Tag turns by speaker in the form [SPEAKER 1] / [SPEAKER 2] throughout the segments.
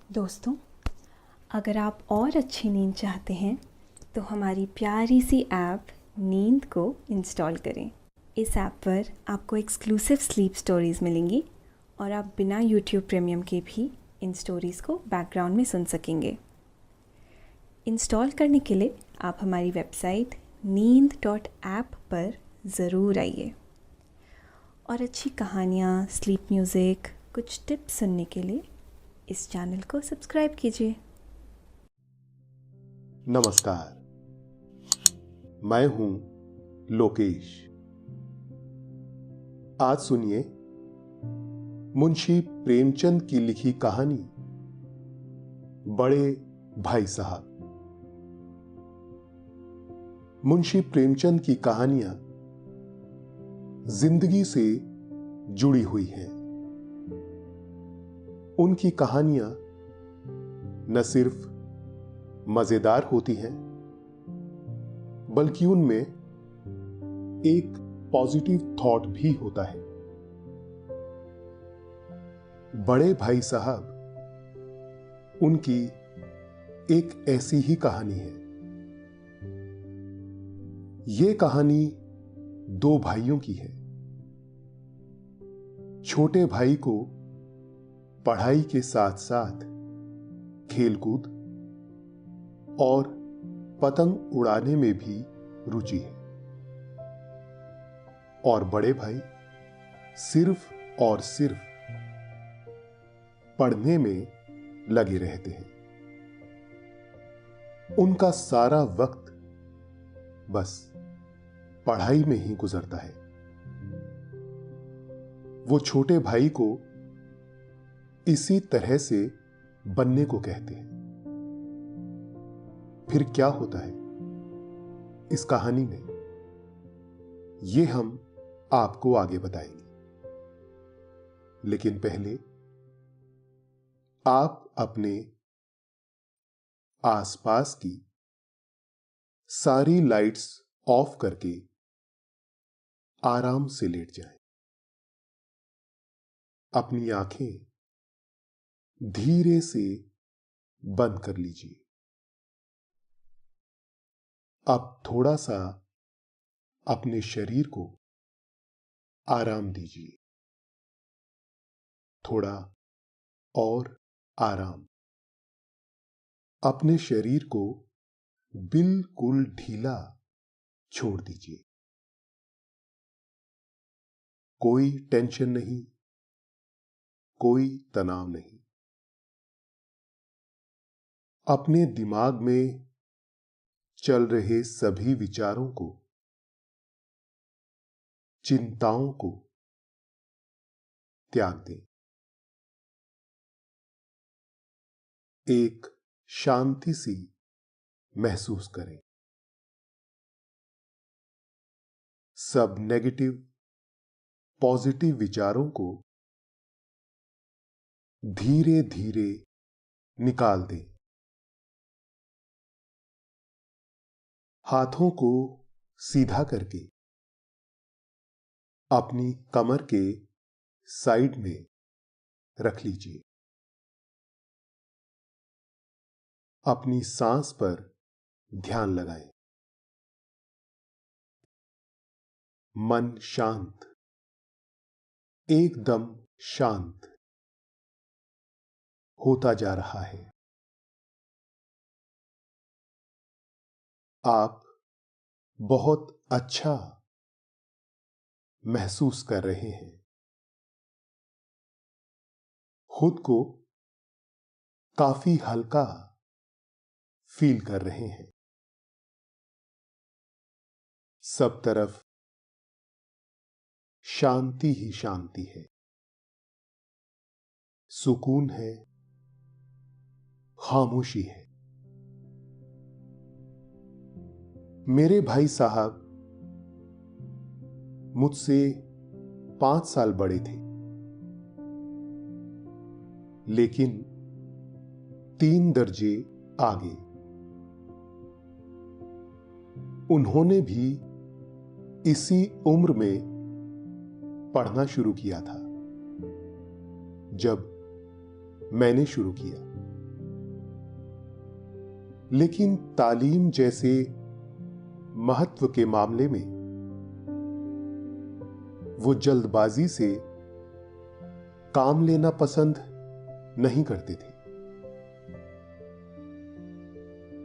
[SPEAKER 1] दोस्तों, अगर आप और अच्छी नींद चाहते हैं तो हमारी प्यारी सी ऐप नींद को इंस्टॉल करें। इस ऐप पर आपको एक्सक्लूसिव स्लीप स्टोरीज़ मिलेंगी और आप बिना यूट्यूब प्रीमियम के भी इन स्टोरीज़ को बैकग्राउंड में सुन सकेंगे। इंस्टॉल करने के लिए आप हमारी वेबसाइट neend.app पर ज़रूर आइए और अच्छी कहानियाँ, स्लीप म्यूज़िक, कुछ टिप्स सुनने के लिए इस चैनल को सब्सक्राइब कीजिए।
[SPEAKER 2] नमस्कार, मैं हूं लोकेश। आज सुनिए मुंशी प्रेमचंद की लिखी कहानी बड़े भाई साहब। मुंशी प्रेमचंद की कहानियां जिंदगी से जुड़ी हुई हैं। उनकी कहानियां न सिर्फ मजेदार होती हैं, बल्कि उनमें एक पॉजिटिव थॉट भी होता है। बड़े भाई साहब उनकी एक ऐसी ही कहानी है। यह कहानी दो भाइयों की है। छोटे भाई को पढ़ाई के साथ साथ खेलकूद और पतंग उड़ाने में भी रुचि है, और बड़े भाई सिर्फ और सिर्फ पढ़ने में लगे रहते हैं। उनका सारा वक्त बस पढ़ाई में ही गुजरता है। वो छोटे भाई को इसी तरह से बनने को कहते हैं। फिर क्या होता है इस कहानी में, यह हम आपको आगे बताएंगे। लेकिन पहले आप अपने आसपास की सारी लाइट्स ऑफ करके आराम से लेट जाएं। अपनी आंखें धीरे से बंद कर लीजिए। अब थोड़ा सा अपने शरीर को आराम दीजिए। थोड़ा और आराम। अपने शरीर को बिल्कुल ढीला छोड़ दीजिए। कोई टेंशन नहीं, कोई तनाव नहीं। अपने दिमाग में चल रहे सभी विचारों को, चिंताओं को त्याग दें। एक शांति सी महसूस करें। सब नेगेटिव पॉजिटिव विचारों को धीरे धीरे निकाल दें। हाथों को सीधा करके अपनी कमर के साइड में रख लीजिए। अपनी सांस पर ध्यान लगाएं। मन शांत, एकदम शांत होता जा रहा है। आप बहुत अच्छा महसूस कर रहे हैं। खुद को काफी हल्का फील कर रहे हैं। सब तरफ शांति ही शांति है, सुकून है, खामोशी है। मेरे भाई साहब मुझसे 5 साल बड़े थे, लेकिन 3 दर्जे आगे। उन्होंने भी इसी उम्र में पढ़ना शुरू किया था जब मैंने शुरू किया। लेकिन तालीम जैसे महत्व के मामले में वो जल्दबाजी से काम लेना पसंद नहीं करते थे।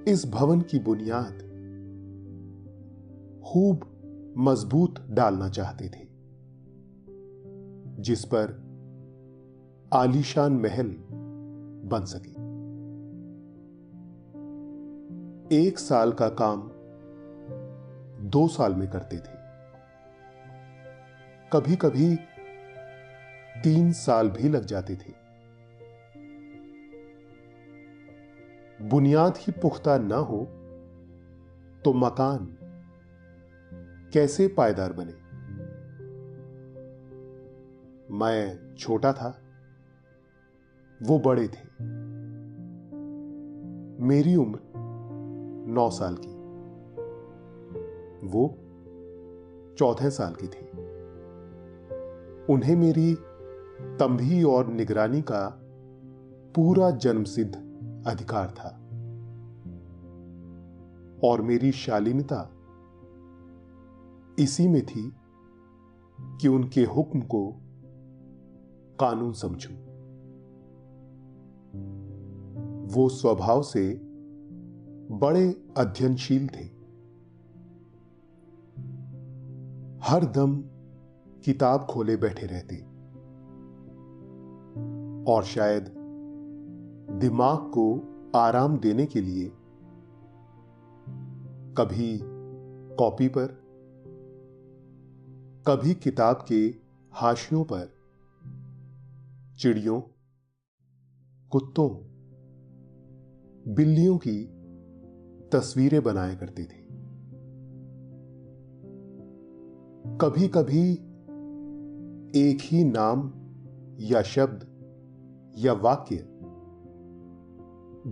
[SPEAKER 2] इस भवन की बुनियाद खूब मजबूत डालना चाहते थे, जिस पर आलीशान महल बन सके। 1 साल का काम 2 साल में करते थे, कभी कभी 3 साल भी लग जाते थे। बुनियाद ही पुख्ता ना हो तो मकान कैसे पायदार बने। मैं छोटा था, वो बड़े थे। मेरी उम्र 9 साल की, वो 14 साल की थी। उन्हें मेरी तंबी और निगरानी का पूरा जन्मसिद्ध अधिकार था, और मेरी शालीनता इसी में थी कि उनके हुक्म को कानून समझूं। वो स्वभाव से बड़े अध्ययनशील थे, हर दम किताब खोले बैठे रहते, और शायद दिमाग को आराम देने के लिए कभी कॉपी पर, कभी किताब के हाशियों पर चिड़ियों, कुत्तों, बिल्लियों की तस्वीरें बनाया करते थे। कभी कभी एक ही नाम या शब्द या वाक्य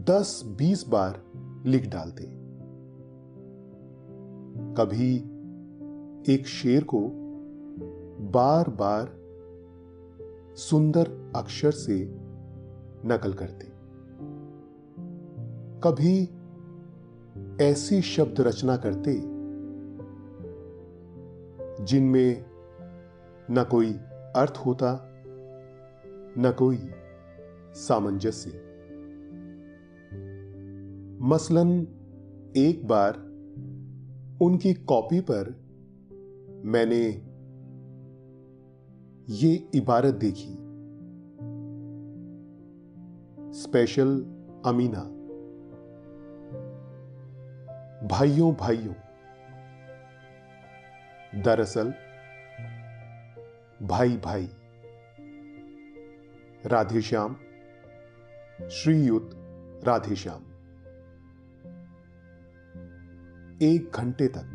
[SPEAKER 2] 10-20 बार लिख डालते। कभी एक शेर को बार बार सुंदर अक्षर से नकल करते। कभी ऐसी शब्द रचना करते जिनमें न कोई अर्थ होता, न कोई सामंजस्य। मसलन एक बार उनकी कॉपी पर मैंने ये इबारत देखी, स्पेशल अमीना। भाइयों भाइयों, दरअसल भाई भाई, राधेश्याम, श्रीयुत राधेश्याम। 1 घंटे तक।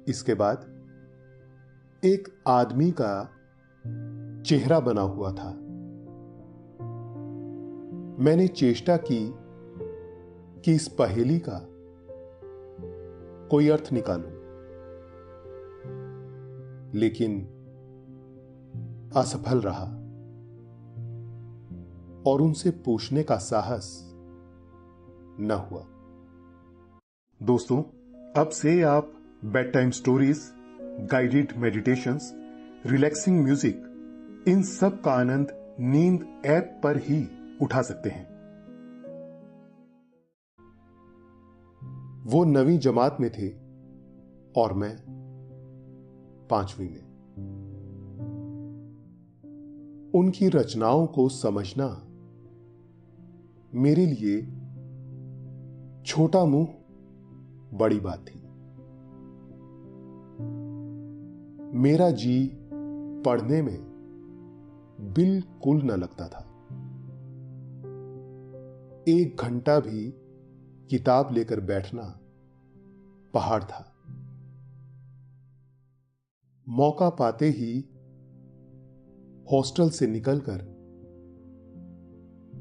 [SPEAKER 2] इसके बाद एक आदमी का चेहरा बना हुआ था। मैंने चेष्टा की कि इस पहेली का कोई अर्थ निकालूं, लेकिन असफल रहा और उनसे पूछने का साहस न हुआ। दोस्तों, अब से आप bedtime stories, guided meditations, relaxing music, इन सब का आनंद नींद ऐप पर ही उठा सकते हैं। वो 9वीं जमात में थे और मैं 5वीं में। उनकी रचनाओं को समझना मेरे लिए छोटा मुंह बड़ी बात थी। मेरा जी पढ़ने में बिल्कुल न लगता था। 1 घंटा भी किताब लेकर बैठना पहाड़ था। मौका पाते ही हॉस्टल से निकलकर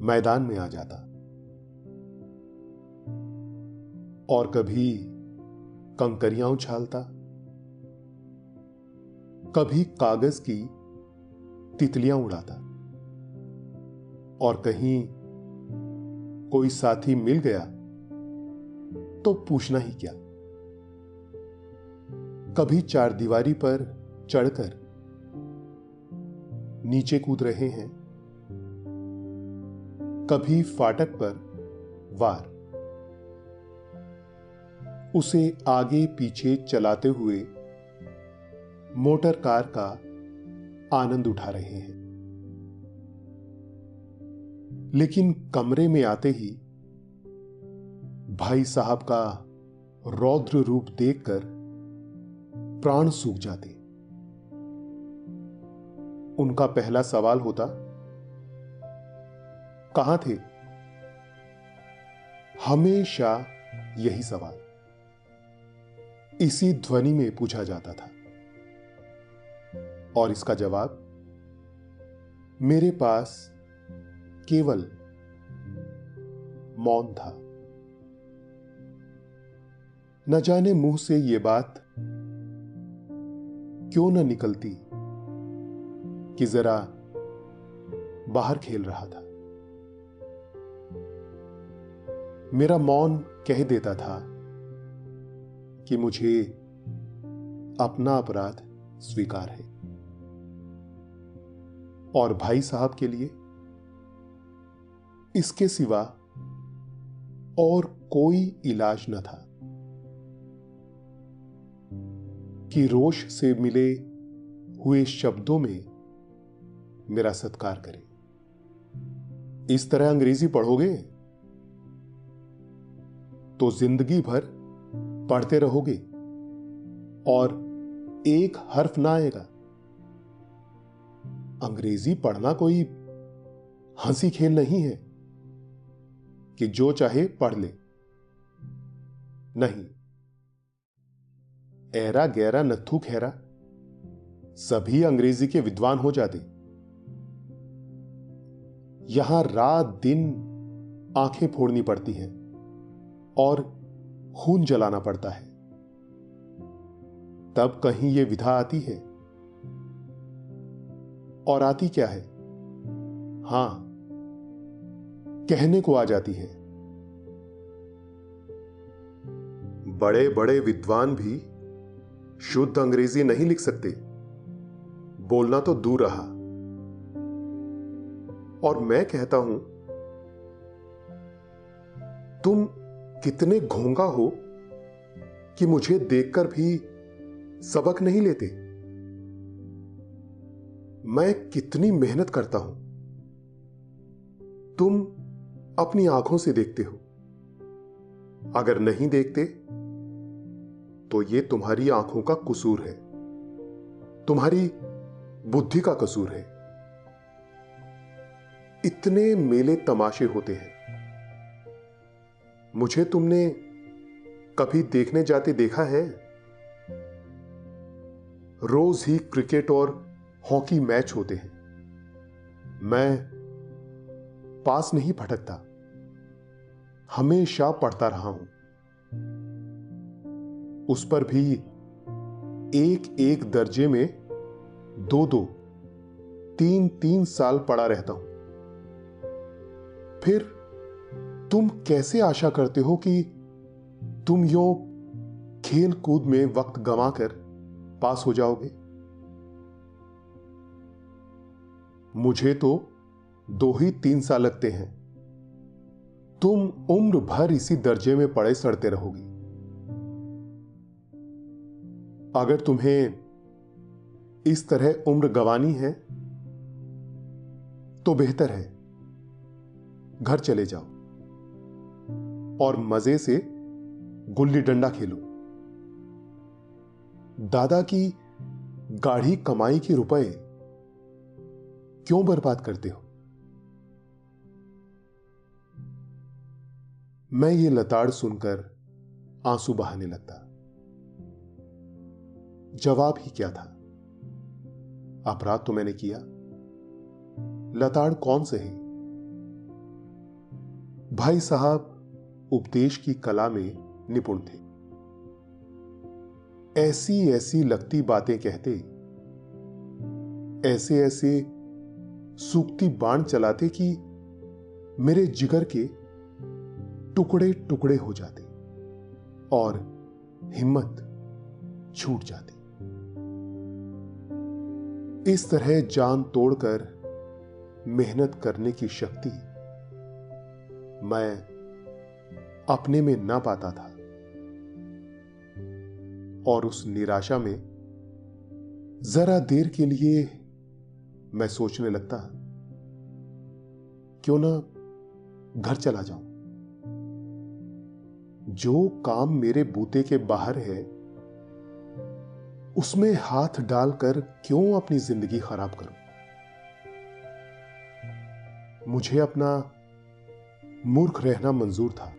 [SPEAKER 2] मैदान में आ जाता और कभी कंकरियां उछालता, कभी कागज की तितलियां उड़ाता और कहीं कोई साथी मिल गया तो पूछना ही क्या। कभी चारदीवारी पर चढ़कर नीचे कूद रहे हैं, कभी फाटक पर वार, उसे आगे पीछे चलाते हुए मोटर कार का आनंद उठा रहे हैं। लेकिन कमरे में आते ही भाई साहब का रौद्र रूप देखकर प्राण सूख जाते। उनका पहला सवाल होता, कहां थे? हमेशा यही सवाल इसी ध्वनि में पूछा जाता था और इसका जवाब मेरे पास केवल मौन था। न जाने मुंह से यह बात क्यों न निकलती कि जरा बाहर खेल रहा था। मेरा मौन कह देता था कि मुझे अपना अपराध स्वीकार है। और भाई साहब के लिए इसके सिवा और कोई इलाज न था कि रोष से मिले हुए शब्दों में मेरा सत्कार करें। इस तरह अंग्रेजी पढ़ोगे तो जिंदगी भर पढ़ते रहोगे और एक हर्फ ना आएगा। अंग्रेजी पढ़ना कोई हंसी खेल नहीं है कि जो चाहे पढ़ ले। नहीं, ऐरा गैरा नत्थु खैरा सभी अंग्रेजी के विद्वान हो जाते। यहां रात दिन आंखें फोड़नी पड़ती हैं और खून जलाना पड़ता है, तब कहीं यह विधा आती है। और आती क्या है? हां, कहने को आ जाती है। बड़े बड़े विद्वान भी शुद्ध अंग्रेजी नहीं लिख सकते, बोलना तो दूर रहा। और मैं कहता हूं, तुम कितने घोंगा हो कि मुझे देखकर भी सबक नहीं लेते। मैं कितनी मेहनत करता हूं, तुम अपनी आंखों से देखते हो। अगर नहीं देखते तो यह तुम्हारी आंखों का कसूर है, तुम्हारी बुद्धि का कसूर है। इतने मेले तमाशे होते हैं, मुझे तुमने कभी देखने जाते देखा है? रोज ही क्रिकेट और हॉकी मैच होते हैं, मैं पास नहीं भटकता, हमेशा पढ़ता रहा हूं। उस पर भी एक एक दर्जे में 2-2, 3-3 साल पढ़ा रहता हूं। फिर तुम कैसे आशा करते हो कि तुम यूं खेल कूद में वक्त गंवाकर पास हो जाओगे? मुझे तो 2 ही 3 साल लगते हैं, तुम उम्र भर इसी दर्जे में पड़े सड़ते रहोगे। अगर तुम्हें इस तरह उम्र गंवानी है तो बेहतर है घर चले जाओ और मजे से गुल्ली डंडा खेलो। दादा की गाढ़ी कमाई के रुपए क्यों बर्बाद करते हो? मैं ये लताड़ सुनकर आंसू बहाने लगता। जवाब ही क्या था? अपराध तो मैंने किया, लताड़ कौन सही? भाई साहब उपदेश की कला में निपुण थे। ऐसी ऐसी लगती बातें कहते, ऐसे ऐसे सूखती बाण चलाते कि मेरे जिगर के टुकड़े टुकड़े हो जाते और हिम्मत छूट जाती। इस तरह जान तोड़कर मेहनत करने की शक्ति मैं अपने में ना पाता था और उस निराशा में जरा देर के लिए मैं सोचने लगता, क्यों ना घर चला जाऊं। जो काम मेरे बूते के बाहर है उसमें हाथ डालकर क्यों अपनी जिंदगी खराब करूं। मुझे अपना मूर्ख रहना मंजूर था,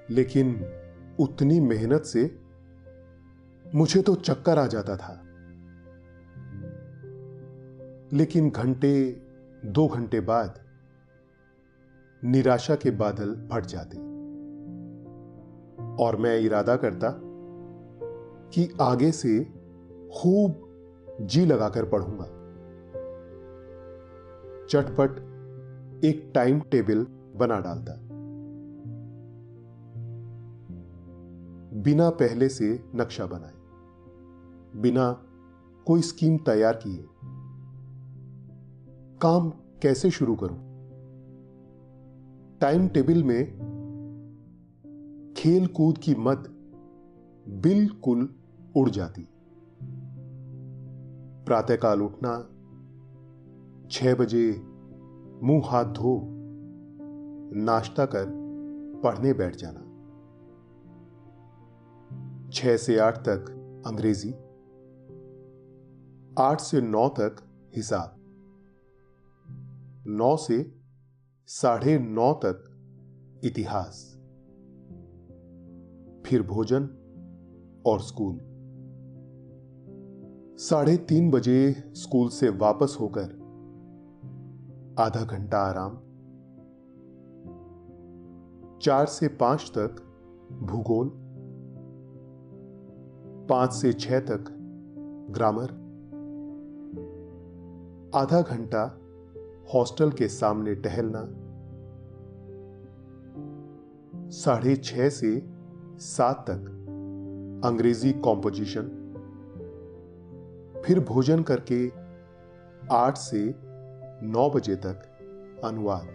[SPEAKER 2] लेकिन उतनी मेहनत से मुझे तो चक्कर आ जाता था। लेकिन घंटे 2 घंटे बाद निराशा के बादल फट जाते और मैं इरादा करता कि आगे से खूब जी लगाकर पढ़ूंगा। चटपट एक टाइम टेबल बना डालता, बिना पहले से नक्शा बनाए, बिना कोई स्कीम तैयार किए। काम कैसे शुरू करूं? टाइम टेबल में खेल कूद की मत बिल्कुल उड़ जाती। प्रातःकाल उठना, 6 बजे मुंह हाथ धो नाश्ता कर पढ़ने बैठ जाना, 6 से 8 तक अंग्रेजी, 8 से 9 तक हिसाब, 9 से 9:30 तक इतिहास, फिर भोजन और स्कूल। 3:30 बजे स्कूल से वापस होकर आधा घंटा आराम, 4 से 5 तक भूगोल, 5 से 6 तक ग्रामर, आधा घंटा हॉस्टल के सामने टहलना, 6:30 से 7 तक अंग्रेजी कॉम्पोजिशन, फिर भोजन करके 8 से 9 बजे तक अनुवाद,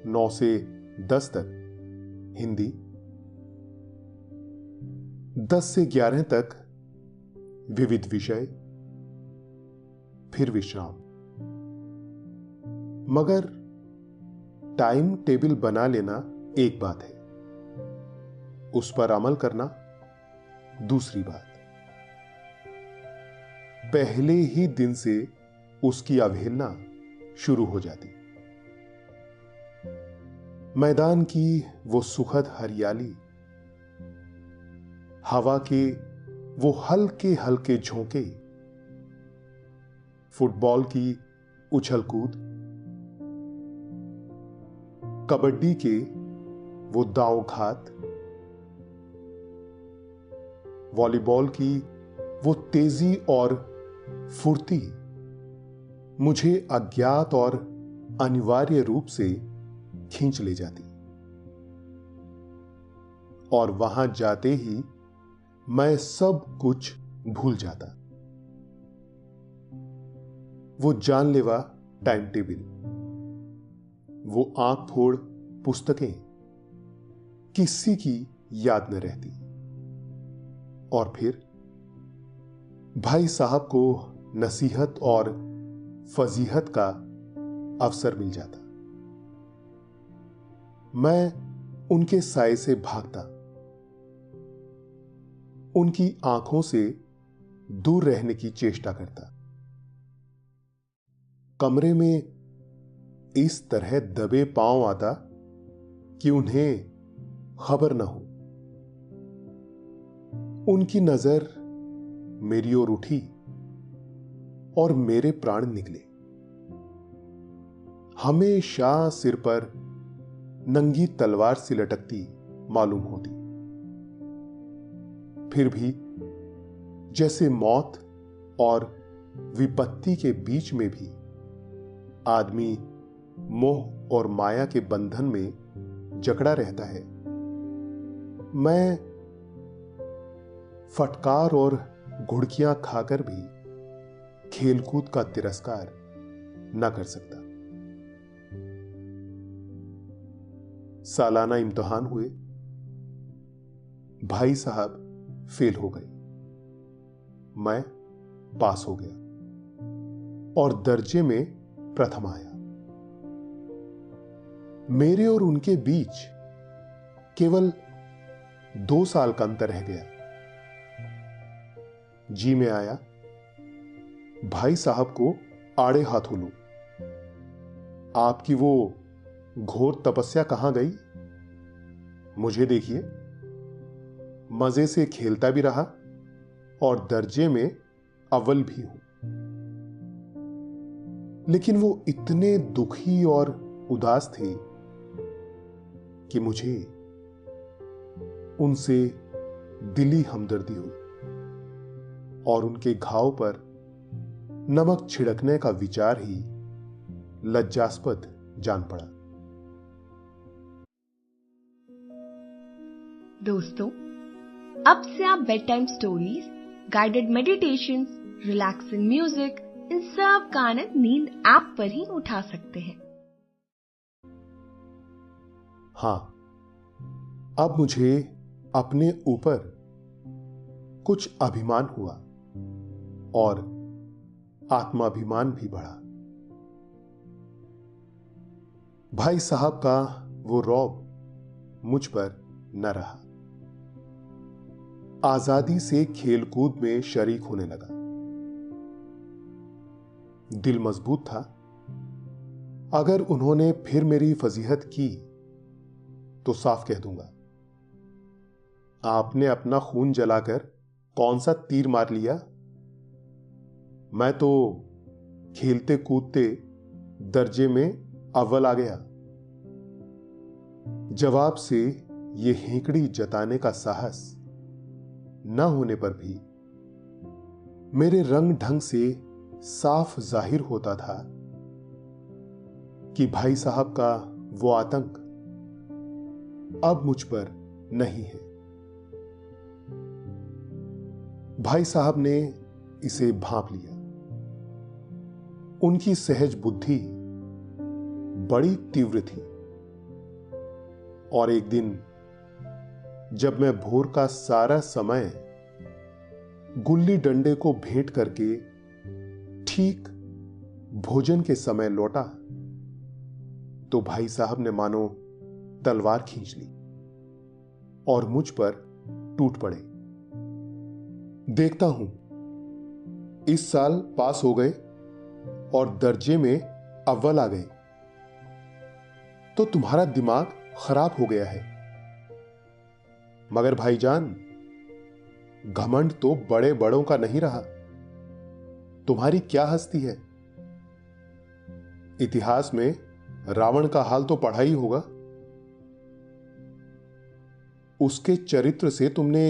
[SPEAKER 2] 9 से 10 तक हिंदी, 10 से 11 तक विविध विषय, फिर विश्राम। मगर टाइम टेबल बना लेना एक बात है, उस पर अमल करना दूसरी बात। पहले ही दिन से उसकी अवहेलना शुरू हो जाती। मैदान की वो सुखद हरियाली, हवा के वो हल्के हल्के झोंके, फुटबॉल की उछल कूद, कबड्डी के वो दांव घात, वॉलीबॉल की वो तेजी और फुर्ती मुझे अज्ञात और अनिवार्य रूप से खींच ले जाती। और वहां जाते ही मैं सब कुछ भूल जाता। वो जानलेवा टाइम टेबल, वो आंख फोड़ पुस्तकें किसी की याद न रहती। और फिर भाई साहब को नसीहत और फजीहत का अवसर मिल जाता। मैं उनके साए से भागता, उनकी आंखों से दूर रहने की चेष्टा करता। कमरे में इस तरह दबे पांव आता कि उन्हें खबर न हो। उनकी नजर मेरी ओर उठी और मेरे प्राण निकले। हमेशा सिर पर नंगी तलवार सी लटकती मालूम होती। फिर भी जैसे मौत और विपत्ति के बीच में भी आदमी मोह और माया के बंधन में जकड़ा रहता है। मैं फटकार और घुड़कियां खाकर भी खेलकूद का तिरस्कार न कर सकता। सालाना इम्तिहान हुए, भाई साहब फेल हो गए, मैं पास हो गया और दर्जे में प्रथम आया। मेरे और उनके बीच केवल 2 साल का अंतर रह गया। जी में आया भाई साहब को आड़े हाथों लूं। आपकी वो घोर तपस्या कहां गई? मुझे देखिए, मजे से खेलता भी रहा और दर्जे में अव्वल भी हूं। लेकिन वो इतने दुखी और उदास थे कि मुझे उनसे दिली हमदर्दी हुई और उनके घाव पर नमक छिड़कने का विचार ही लज्जास्पद जान पड़ा।
[SPEAKER 3] दोस्तों, अब से आप bedtime stories, guided meditations, relaxing music, इन सब का आनंद नींद ऐप पर ही उठा सकते हैं।
[SPEAKER 2] हां, अब मुझे अपने ऊपर कुछ अभिमान हुआ और आत्माभिमान भी बढ़ा। भाई साहब का वो रौब मुझ पर न रहा। आजादी से खेलकूद में शरीक होने लगा। दिल मजबूत था। अगर उन्होंने फिर मेरी फजीहत की तो साफ कह दूंगा, आपने अपना खून जलाकर कौन सा तीर मार लिया? मैं तो खेलते कूदते दर्जे में अव्वल आ गया। जवाब से ये हेंकड़ी जताने का साहस न होने पर भी मेरे रंग ढंग से साफ जाहिर होता था कि भाई साहब का वो आतंक अब मुझ पर नहीं है। भाई साहब ने इसे भांप लिया। उनकी सहज बुद्धि बड़ी तीव्र थी और एक दिन जब मैं भोर का सारा समय गुल्ली डंडे को भेंट करके ठीक भोजन के समय लौटा तो भाई साहब ने मानो तलवार खींच ली और मुझ पर टूट पड़े। देखता हूं, इस साल पास हो गए और दर्जे में अव्वल आ गए, तो तुम्हारा दिमाग खराब हो गया है। मगर भाईजान, घमंड तो बड़े बड़ों का नहीं रहा। तुम्हारी क्या हस्ती है? इतिहास में रावण का हाल तो पढ़ा ही होगा। उसके चरित्र से तुमने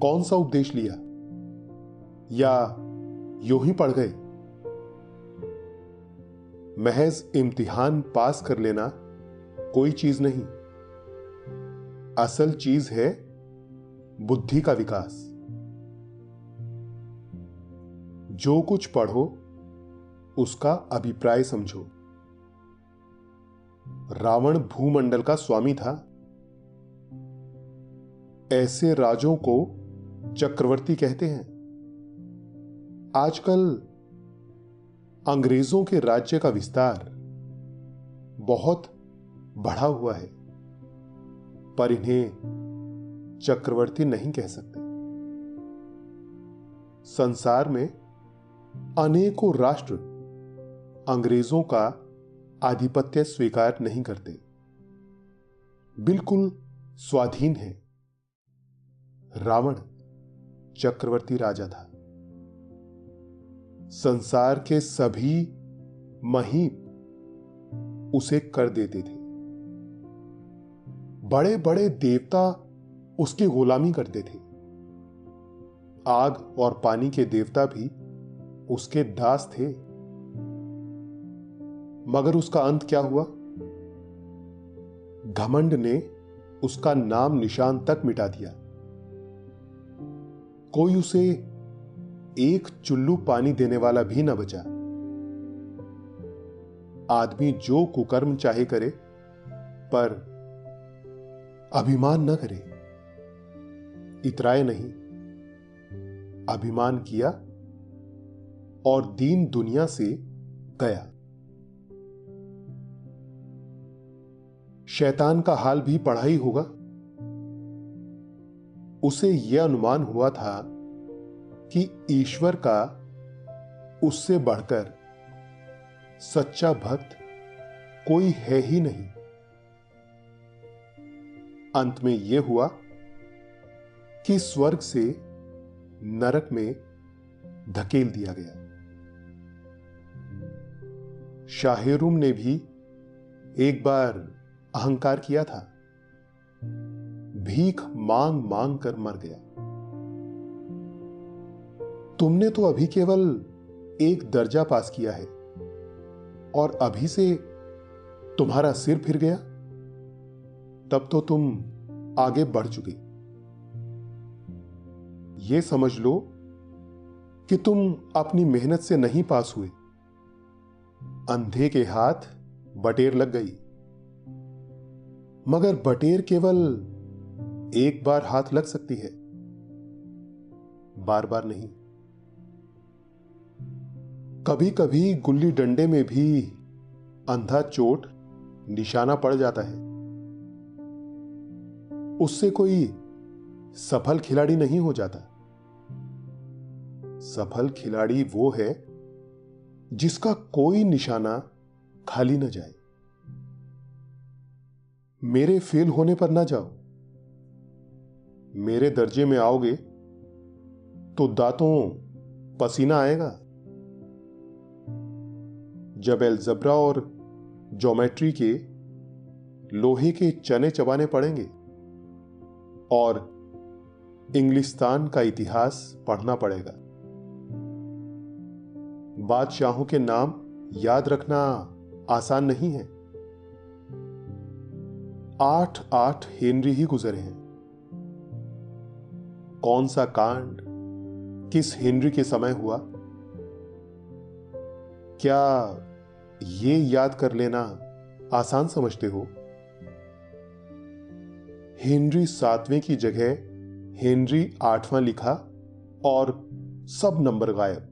[SPEAKER 2] कौन सा उपदेश लिया, या यूं ही पढ़ गए? महज इम्तिहान पास कर लेना कोई चीज नहीं। असल चीज है बुद्धि का विकास। जो कुछ पढ़ो उसका अभिप्राय समझो। रावण भूमंडल का स्वामी था। ऐसे राजों को चक्रवर्ती कहते हैं। आजकल अंग्रेजों के राज्य का विस्तार बहुत बढ़ा हुआ है, पर इन्हें चक्रवर्ती नहीं कह सकते। संसार में अनेकों राष्ट्र अंग्रेजों का आधिपत्य स्वीकार नहीं करते, बिल्कुल स्वाधीन है। रावण चक्रवर्ती राजा था। संसार के सभी महीप उसे कर देते थे। बड़े बड़े देवता उसकी गुलामी करते थे। आग और पानी के देवता भी उसके दास थे। मगर उसका अंत क्या हुआ? घमंड ने उसका नाम निशान तक मिटा दिया। कोई उसे एक चुल्लू पानी देने वाला भी न बचा। आदमी जो कुकर्म चाहे करे, पर अभिमान न करे। इतराए नहीं, अभिमान किया और दीन दुनिया से गया। शैतान का हाल भी पढ़ा ही होगा। उसे यह अनुमान हुआ था कि ईश्वर का उससे बढ़कर सच्चा भक्त कोई है ही नहीं। अंत में यह हुआ कि स्वर्ग से नरक में धकेल दिया गया। शाहेरुम ने भी एक बार अहंकार किया था, भीख मांग मांग कर मर गया। तुमने तो अभी केवल एक दर्जा पास किया है और अभी से तुम्हारा सिर फिर गया, तब तो तुम आगे बढ़ चुके। यह समझ लो कि तुम अपनी मेहनत से नहीं पास हुए। अंधे के हाथ बटेर लग गई, मगर बटेर केवल एक बार हाथ लग सकती है, बार बार नहीं। कभी कभी गुल्ली डंडे में भी अंधा चोट निशाना पड़ जाता है। उससे कोई सफल खिलाड़ी नहीं हो जाता। सफल खिलाड़ी वो है जिसका कोई निशाना खाली न जाए। मेरे फेल होने पर ना जाओ। मेरे दर्जे में आओगे तो दांतों पसीना आएगा। जब अलजेब्रा और ज्योमेट्री के लोहे के चने चबाने पड़ेंगे और इंग्लिस्तान का इतिहास पढ़ना पड़ेगा। बादशाहों के नाम याद रखना आसान नहीं है। 8 हेनरी ही गुजरे हैं। कौन सा कांड किस हेनरी के समय हुआ, क्या ये याद कर लेना आसान समझते हो? हेनरी 7वें की जगह हेनरी 8वां लिखा और सब नंबर गायब।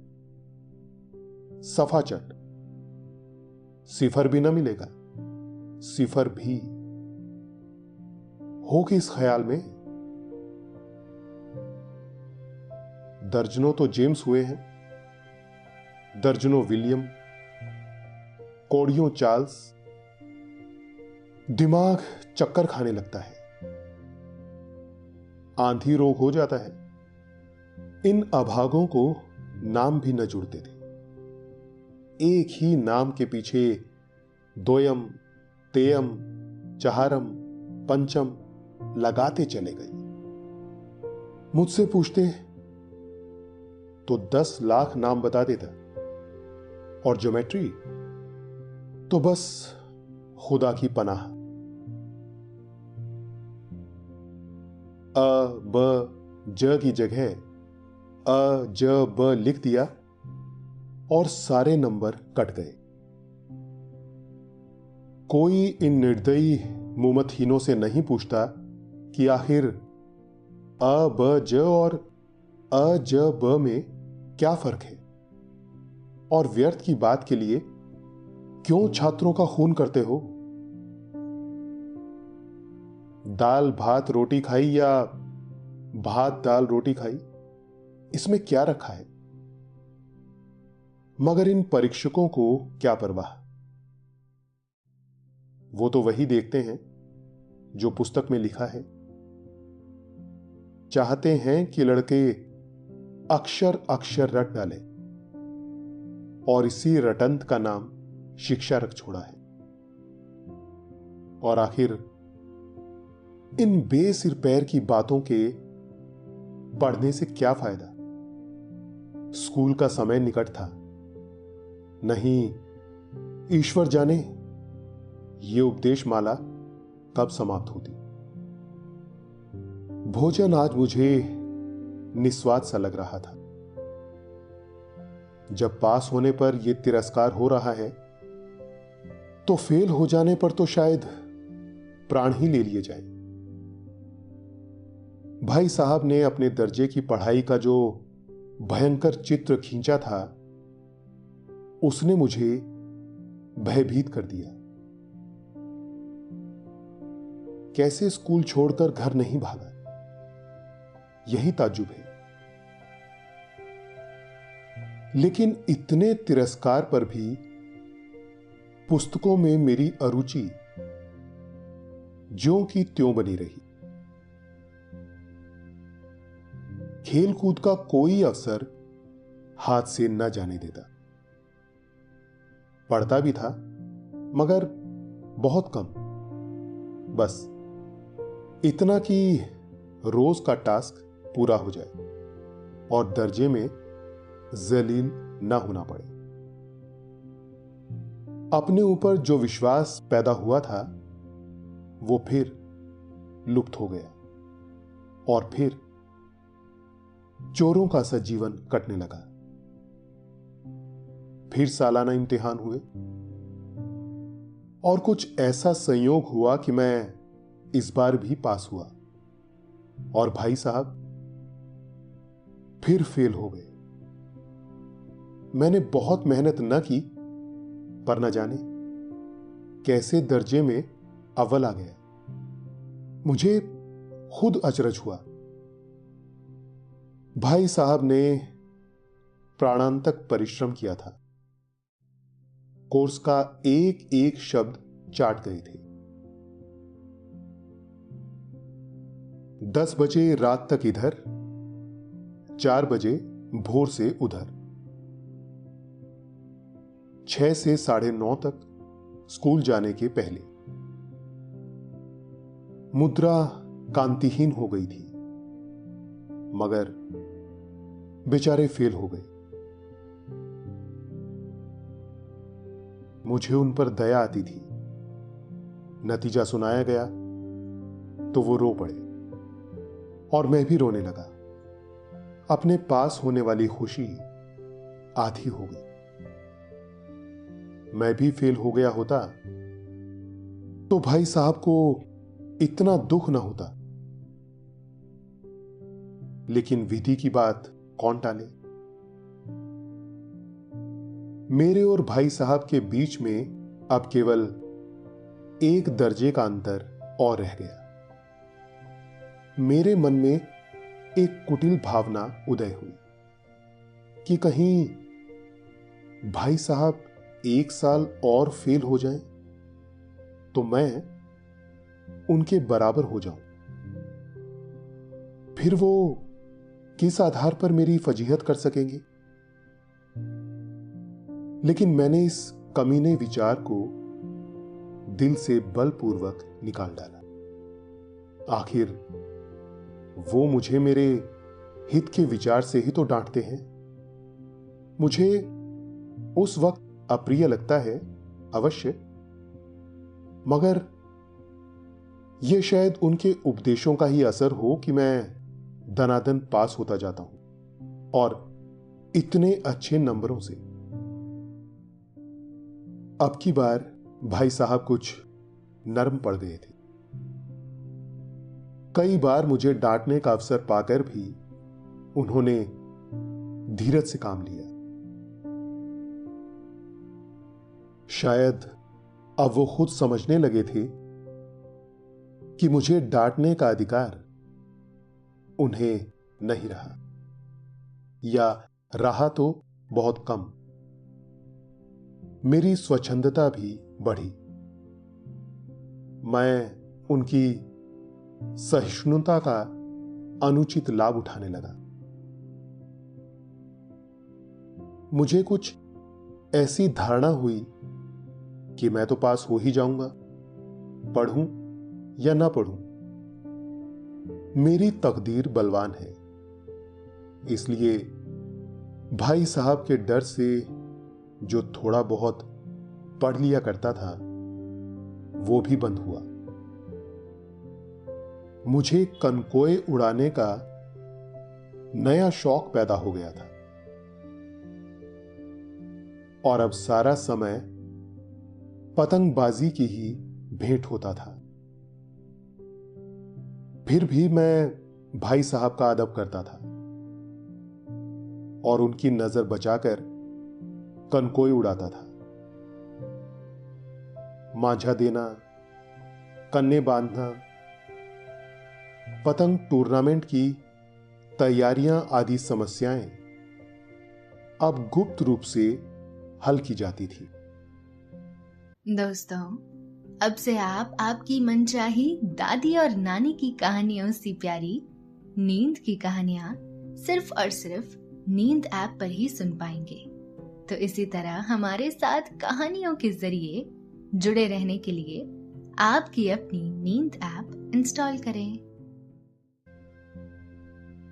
[SPEAKER 2] सफा चट। सिफर भी ना मिलेगा। सिफर भी हो किस ख्याल में? दर्जनों तो जेम्स हुए हैं, दर्जनों विलियम, कोड़ियों चार्ल्स। दिमाग चक्कर खाने लगता है, आंधी रोग हो जाता है। इन अभागों को नाम भी न जुड़ते थे। एक ही नाम के पीछे दोयम, तेयम, चहारम, पंचम लगाते चले गए। मुझसे पूछते तो 10 लाख नाम बता देता, और ज्योमेट्री तो बस खुदा की पनाह। अ ब ज की जगह अ ज ब लिख दिया और सारे नंबर कट गए। कोई इन निर्दयी मुमतहीनों से नहीं पूछता कि आखिर अ ब ज और अ ज ब में क्या फर्क है, और व्यर्थ की बात के लिए क्यों छात्रों का खून करते हो? दाल भात रोटी खाई या भात दाल रोटी खाई, इसमें क्या रखा है? मगर इन परीक्षकों को क्या परवाह। वो तो वही देखते हैं जो पुस्तक में लिखा है। चाहते हैं कि लड़के अक्षर अक्षर रट डालें, और इसी रटंत का नाम शिक्षा रख छोड़ा है। और आखिर इन बेसिर पैर की बातों के पढ़ने से क्या फायदा? स्कूल का समय निकट था। नहीं, ईश्वर जाने ये उपदेश माला कब समाप्त होती। भोजन आज मुझे निस्वाद सा लग रहा था। जब पास होने पर यह तिरस्कार हो रहा है तो फेल हो जाने पर तो शायद प्राण ही ले लिए जाए। भाई साहब ने अपने दर्जे की पढ़ाई का जो भयंकर चित्र खींचा था उसने मुझे भयभीत कर दिया। कैसे स्कूल छोड़कर घर नहीं भागा, यही ताज्जुब है। लेकिन इतने तिरस्कार पर भी पुस्तकों में मेरी अरुचि ज्यों की त्यों बनी रही। खेल कूद का कोई अवसर हाथ से न जाने देता। पढ़ता भी था मगर बहुत कम, बस इतना कि रोज का टास्क पूरा हो जाए और दर्जे में जलील न होना पड़े। अपने ऊपर जो विश्वास पैदा हुआ था वो फिर लुप्त हो गया और फिर चोरों का सा जीवन कटने लगा। फिर सालाना इम्तिहान हुए और कुछ ऐसा संयोग हुआ कि मैं इस बार भी पास हुआ और भाई साहब फिर फेल हो गए। मैंने बहुत मेहनत न की पर न जाने कैसे दर्जे में अव्वल आ गया। मुझे खुद अचरज हुआ। भाई साहब ने प्राणांतक परिश्रम किया था। कोर्स का एक एक शब्द चाट गए थे। 10 बजे रात तक इधर, 4 बजे भोर से उधर, 6 से 9:30 तक स्कूल जाने के पहले। मुद्रा कांतिहीन हो गई थी मगर बेचारे फेल हो गए। मुझे उन पर दया आती थी। नतीजा सुनाया गया तो वो रो पड़े और मैं भी रोने लगा। अपने पास होने वाली खुशी आधी हो गई। मैं भी फेल हो गया होता तो भाई साहब को इतना दुख ना होता। लेकिन विधि की बात कौन टाले। मेरे और भाई साहब के बीच में अब केवल एक दर्जे का अंतर और रह गया। मेरे मन में एक कुटिल भावना उदय हुई कि कहीं भाई साहब 1 साल और फेल हो जाएं तो मैं उनके बराबर हो जाऊं। फिर वो किस आधार पर मेरी फजीहत कर सकेंगे। लेकिन मैंने इस कमीने विचार को दिल से बलपूर्वक निकाल डाला। आखिर वो मुझे मेरे हित के विचार से ही तो डांटते हैं। मुझे उस वक्त अप्रिय लगता है अवश्य, मगर यह शायद उनके उपदेशों का ही असर हो कि मैं दनादन पास होता जाता हूं और इतने अच्छे नंबरों से। अब की बार भाई साहब कुछ नर्म पड़ गए थे। कई बार मुझे डांटने का अवसर पाकर भी उन्होंने धीरज से काम लिया। शायद अब वो खुद समझने लगे थे कि मुझे डांटने का अधिकार उन्हें नहीं रहा, या रहा तो बहुत कम। मेरी स्वच्छंदता भी बढ़ी। मैं उनकी सहिष्णुता का अनुचित लाभ उठाने लगा। मुझे कुछ ऐसी धारणा हुई कि मैं तो पास हो ही जाऊंगा, पढ़ूं या ना पढ़ूं। मेरी तकदीर बलवान है, इसलिए भाई साहब के डर से जो थोड़ा बहुत पढ़ लिया करता था वो भी बंद हुआ। मुझे कनकोए उड़ाने का नया शौक पैदा हो गया था और अब सारा समय पतंगबाजी की ही भेंट होता था। फिर भी मैं भाई साहब का अदब करता था और उनकी नजर बचाकर कनकोई उड़ाता था। मांझा देना, कन्ने बांधना, पतंग टूर्नामेंट की तैयारियां आदि समस्याएं अब गुप्त रूप से हल की जाती थी।
[SPEAKER 4] दोस्तों, अब से आप आपकी मनचाही दादी और नानी की कहानियों से प्यारी नींद की कहानियां सिर्फ और सिर्फ नींद ऐप पर ही सुन पाएंगे। तो इसी तरह हमारे साथ कहानियों के जरिए जुड़े रहने के लिए आपकी अपनी नींद ऐप इंस्टॉल करें।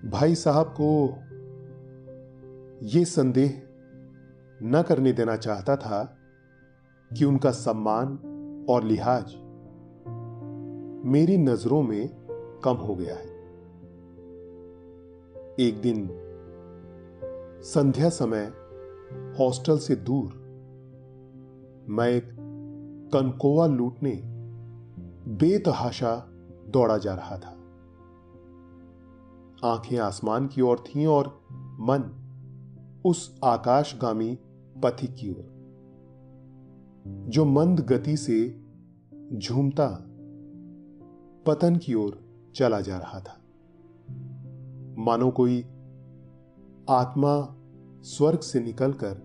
[SPEAKER 2] भाई साहब को यह संदेह न करने देना चाहता था कि उनका सम्मान और लिहाज मेरी नजरों में कम हो गया है। एक दिन संध्या समय हॉस्टल से दूर मैं एक कनकोआ लूटने बेतहाशा दौड़ा जा रहा था। आंखें आसमान की ओर थीं और मन उस आकाशगामी पथिक की ओर जो मंद गति से झूमता पतन की ओर चला जा रहा था। मानो कोई आत्मा स्वर्ग से निकलकर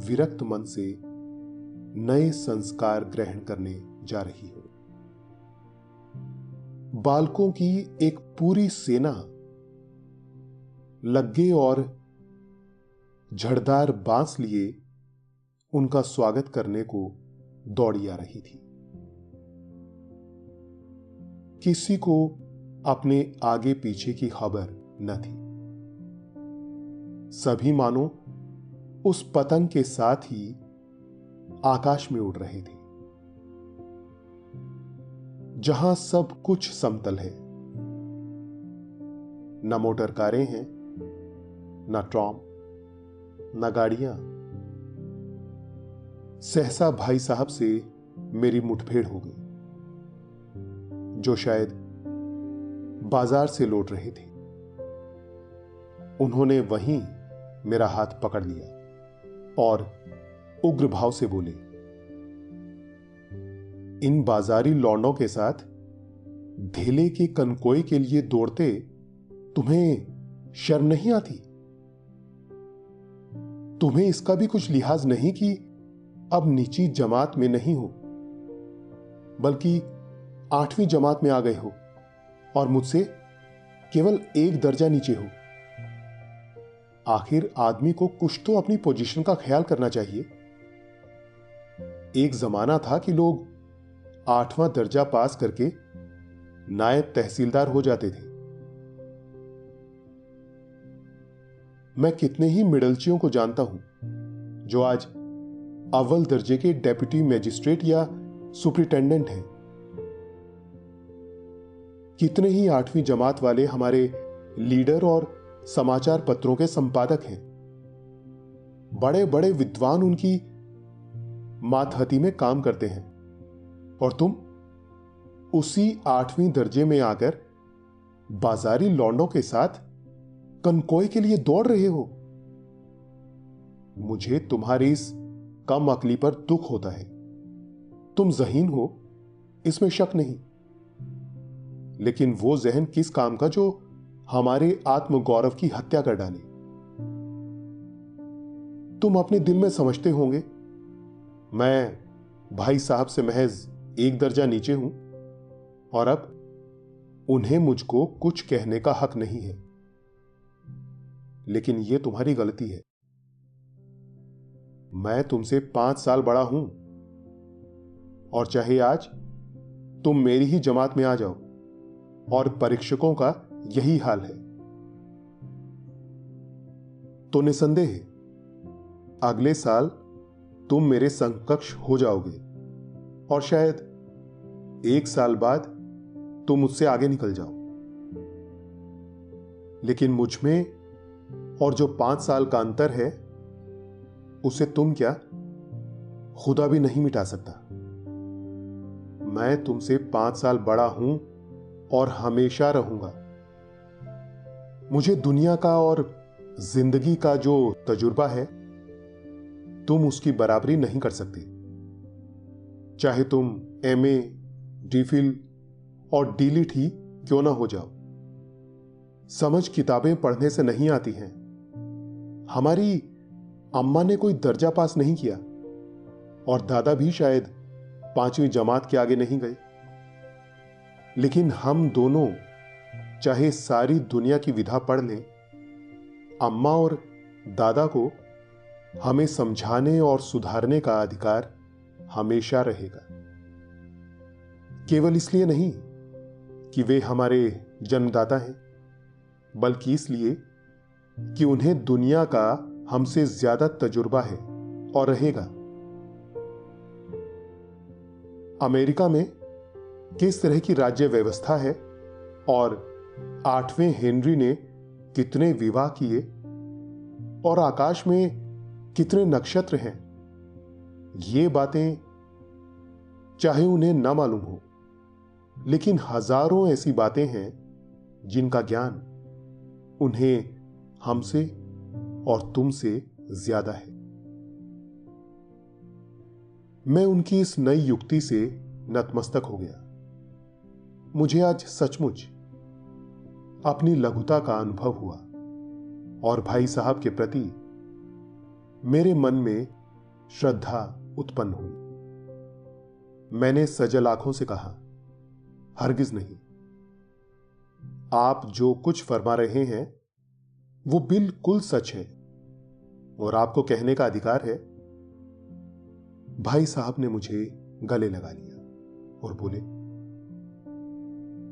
[SPEAKER 2] विरक्त मन से नए संस्कार ग्रहण करने जा रही हो। बालकों की एक पूरी सेना लग्गे और झड़दार बांस लिए उनका स्वागत करने को दौड़ी आ रही थी। किसी को अपने आगे पीछे की खबर न थी। सभी मानो उस पतंग के साथ ही आकाश में उड़ रहे थे, जहां सब कुछ समतल है। न मोटर कारें हैं, न ट्रॉम, न गाड़ियां। सहसा भाई साहब से मेरी मुठभेड़ हो गई, जो शायद बाजार से लौट रहे थे। उन्होंने वहीं मेरा हाथ पकड़ लिया और उग्र भाव से बोले, इन बाजारी लौंडों के साथ धेले के कनकोई के लिए दौड़ते तुम्हें शर्म नहीं आती? तुम्हें इसका भी कुछ लिहाज नहीं कि अब नीची जमात में नहीं हो, बल्कि 8वीं जमात में आ गए हो और मुझसे केवल एक दर्जा नीचे हो। आखिर आदमी को कुछ तो अपनी पोजीशन का ख्याल करना चाहिए। एक जमाना था कि लोग 8वां दर्जा पास करके नायब तहसीलदार हो जाते थे। मैं कितने ही मिडलचियों को जानता हूं जो आज अव्वल दर्जे के डेप्यूटी मजिस्ट्रेट या सुपरिटेंडेंट हैं। कितने ही 8वीं जमात वाले हमारे लीडर और समाचार पत्रों के संपादक हैं। बड़े बड़े विद्वान उनकी मातहती में काम करते हैं और तुम उसी 8वीं दर्जे में आकर बाजारी लौंडों के साथ कनकोई के लिए दौड़ रहे हो। मुझे तुम्हारी इस कम अकली पर दुख होता है। तुम ज़हीन हो, इसमें शक नहीं, लेकिन वो जहन किस काम का जो हमारे आत्मगौरव की हत्या कर डाले। तुम अपने दिल में समझते होंगे मैं भाई साहब से महज एक दर्जा नीचे हूं और अब उन्हें मुझको कुछ कहने का हक नहीं है। लेकिन यह तुम्हारी गलती है। मैं तुमसे 5 साल बड़ा हूं और चाहे आज तुम मेरी ही जमात में आ जाओ और परीक्षकों का यही हाल है, तो निसंदेह अगले साल तुम मेरे समकक्ष हो जाओगे और शायद 1 साल बाद तुम मुझसे आगे निकल जाओ, लेकिन मुझ में और जो 5 साल का अंतर है उसे तुम क्या, खुदा भी नहीं मिटा सकता। मैं तुमसे 5 साल बड़ा हूं और हमेशा रहूंगा। मुझे दुनिया का और जिंदगी का जो तजुर्बा है, तुम उसकी बराबरी नहीं कर सकते। चाहे तुम MA, DPhil और DLit ही क्यों ना हो जाओ। समझ किताबें पढ़ने से नहीं आती हैं। हमारी अम्मा ने कोई दर्जा पास नहीं किया और दादा भी शायद 5वीं जमात के आगे नहीं गए, लेकिन हम दोनों चाहे सारी दुनिया की विधा पढ़ लें, अम्मा और दादा को हमें समझाने और सुधारने का अधिकार हमेशा रहेगा। केवल इसलिए नहीं कि वे हमारे जन्मदाता हैं, बल्कि इसलिए कि उन्हें दुनिया का हमसे ज्यादा तजुर्बा है और रहेगा। अमेरिका में किस तरह की राज्य व्यवस्था है और 8वें हेनरी ने कितने विवाह किए और आकाश में कितने नक्षत्र हैं, ये बातें चाहे उन्हें न मालूम हो, लेकिन हजारों ऐसी बातें हैं जिनका ज्ञान उन्हें हमसे और तुमसे ज्यादा है। मैं उनकी इस नई युक्ति से नतमस्तक हो गया। मुझे आज सचमुच अपनी लघुता का अनुभव हुआ और भाई साहब के प्रति मेरे मन में श्रद्धा उत्पन्न हुई। मैंने सजल आंखों से कहा, हरगिज नहीं। आप जो कुछ फरमा रहे हैं वो बिल्कुल सच है और आपको कहने का अधिकार है। भाई साहब ने मुझे गले लगा लिया और बोले,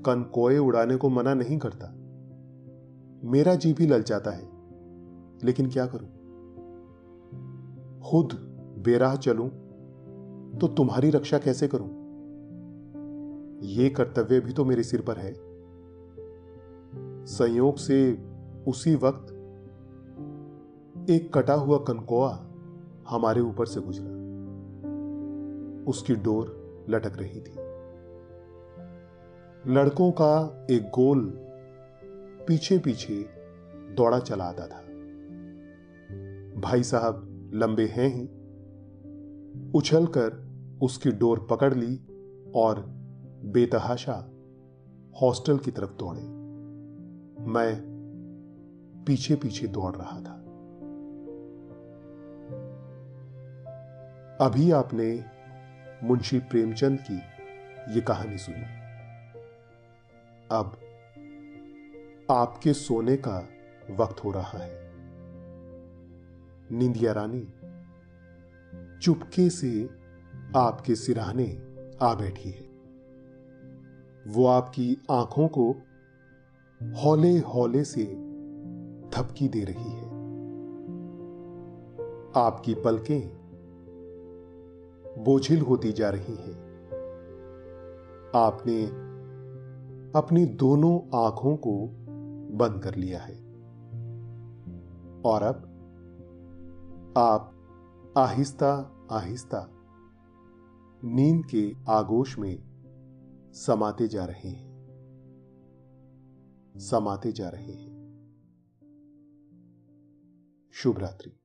[SPEAKER 2] कनकोए उड़ाने को मना नहीं करता, मेरा जी भी ललचाता है, लेकिन क्या करूं। खुद बेराह चलूं तो तुम्हारी रक्षा कैसे करूं। यह कर्तव्य भी तो मेरे सिर पर है। संयोग से उसी वक्त एक कटा हुआ कनकोआ हमारे ऊपर से गुजरा। उसकी डोर लटक रही थी। लड़कों का एक गोल पीछे पीछे दौड़ा चला आता था। भाई साहब लंबे हैं ही, उछलकर उसकी डोर पकड़ ली और बेतहाशा हॉस्टल की तरफ दौड़े। मैं पीछे पीछे दौड़ रहा था। अभी आपने मुंशी प्रेमचंद की यह कहानी सुनी। अब आपके सोने का वक्त हो रहा है। निंदिया रानी चुपके से आपके सिरहाने आ बैठी है। वो आपकी आंखों को हौले हौले से थपकी दे रही है। आपकी पलकें बोझिल होती जा रही हैं। आपने अपनी दोनों आंखों को बंद कर लिया है और अब आप आहिस्ता आहिस्ता नींद के आगोश में समाते जा रहे हैं, समाते जा रहे हैं। शुभ रात्रि।